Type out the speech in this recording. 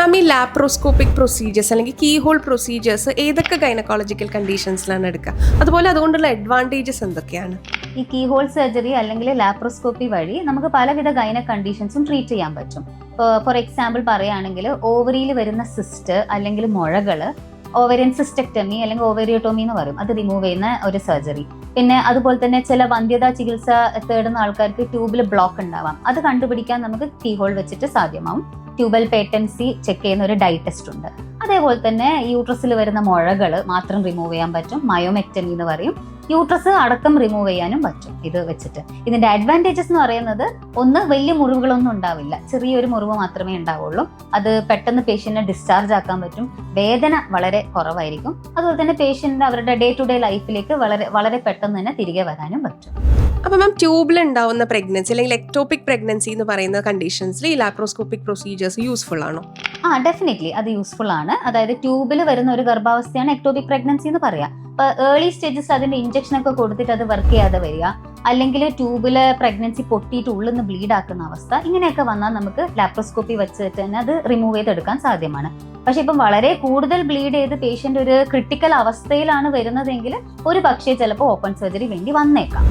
മാം ഈ laparoscopic procedures അല്ലെങ്കിൽ key hole procedures ഏതൊക്കെ ഗൈനക്കോളജിക്കൽ കണ്ടീഷൻസിലാണ് എടുക്കുക, അതുപോലെ അതുകൊണ്ടുള്ള അഡ്വാൻറ്റേജസ് എന്തൊക്കെയാണ്? ഈ കീ ഹോൾ സർജറി അല്ലെങ്കിൽ ലാപ്രോസ്കോപ്പി വഴി നമുക്ക് പലവിധ ഗൈന കണ്ടീഷൻസും ട്രീറ്റ് ചെയ്യാൻ പറ്റും. ഫോർ എക്സാമ്പിൾ പറയുകയാണെങ്കിൽ ഓവറിയിൽ വരുന്ന സിസ്റ്റ് അല്ലെങ്കിൽ മുഴകള്, ഓവറിയൻ സിസ്റ്റക്ടമി അല്ലെങ്കിൽ ഓവറിയോട്ടോമി എന്ന് പറയും, അത് റിമൂവ് ചെയ്യുന്ന ഒരു സർജറി. പിന്നെ അതുപോലെ തന്നെ ചില വന്ധ്യതാ ചികിത്സ തേടുന്ന ആൾക്കാർക്ക് ട്യൂബിൽ ബ്ലോക്ക് ഉണ്ടാവാം, അത് കണ്ടുപിടിക്കാൻ നമുക്ക് കീ ഹോൾ വെച്ചിട്ട് സാധ്യമാവും. ട്യൂബൽ പേറ്റൻസി ചെക്ക് ചെയ്യുന്ന ഒരു ഡൈ ടെസ്റ്റ് ഉണ്ട്. അതേപോലെ തന്നെ യൂട്രസിൽ വരുന്ന മുഴകൾ മാത്രം റിമൂവ് ചെയ്യാൻ പറ്റും, മയോമെക്ടമി എന്ന് പറയും. യൂട്രസ് അടക്കം റിമൂവ് ചെയ്യാനും പറ്റും ഇത് വെച്ചിട്ട്. ഇതിന്റെ അഡ്വാൻറ്റേജസ് എന്ന് പറയുന്നത്, ഒന്ന്, വലിയ മുറിവുകളൊന്നും ഉണ്ടാവില്ല, ചെറിയൊരു മുറിവ് മാത്രമേ ഉണ്ടാവുള്ളൂ. അത് പെട്ടെന്ന് പേഷ്യന്റിനെ ഡിസ്ചാർജ് ആക്കാൻ പറ്റും, വേദന വളരെ കുറവായിരിക്കും. അതുപോലെ തന്നെ പേഷ്യന്റ് അവരുടെ ഡേ ടു ഡേ ലൈഫിലേക്ക് വളരെ വളരെ പെട്ടെന്ന് തന്നെ തിരികെ വരാനും പറ്റും. അപ്പോൾ മാം ട്യൂബിൽ ഉണ്ടാവുന്ന പ്രഗ്നൻസി അല്ലെങ്കിൽ എക്ടോപിക് പ്രഗ്നൻസി എന്ന് പറയുന്ന കണ്ടീഷൻസിൽ ഈ ലാപ്രോസ്കോപ്പിക് പ്രൊസീജിയേഴ്സ് യൂസ്ഫുൾ ആണോ? ഡെഫിനറ്റ്ലി അത് യൂസ്ഫുൾ ആണ്. അതായത് ട്യൂബിൽ വരുന്ന ഒരു ഗർഭാവസ്ഥയാണ് എക്ടോപിക് പ്രഗ്നൻസി എന്ന് പറയാം. ഇപ്പൊ ഏർലി സ്റ്റേജസ് അതിന്റെ ഇഞ്ചക്ഷൻ ഒക്കെ കൊടുത്തിട്ട് അത് വർക്ക് ചെയ്യാതെ വരിക, അല്ലെങ്കിൽ ട്യൂബില് പ്രഗ്നൻസി പൊട്ടിയിട്ട് ഉള്ളിൽ നിന്ന് ബ്ലീഡ് ആക്കുന്ന അവസ്ഥ, ഇങ്ങനെയൊക്കെ വന്നാൽ നമുക്ക് ലാപ്രോസ്കോപ്പി വെച്ചിട്ട് തന്നെ അത് റിമൂവ് ചെയ്തെടുക്കാൻ സാധ്യമാണ്. പക്ഷെ ഇപ്പം വളരെ കൂടുതൽ ബ്ലീഡ് ചെയ്ത് പേഷ്യന്റ് ഒരു ക്രിട്ടിക്കൽ അവസ്ഥയിലാണ് വരുന്നതെങ്കിൽ ഒരു പക്ഷേ ചിലപ്പോൾ ഓപ്പൺ സർജറി വേണ്ടി വന്നേക്കാം.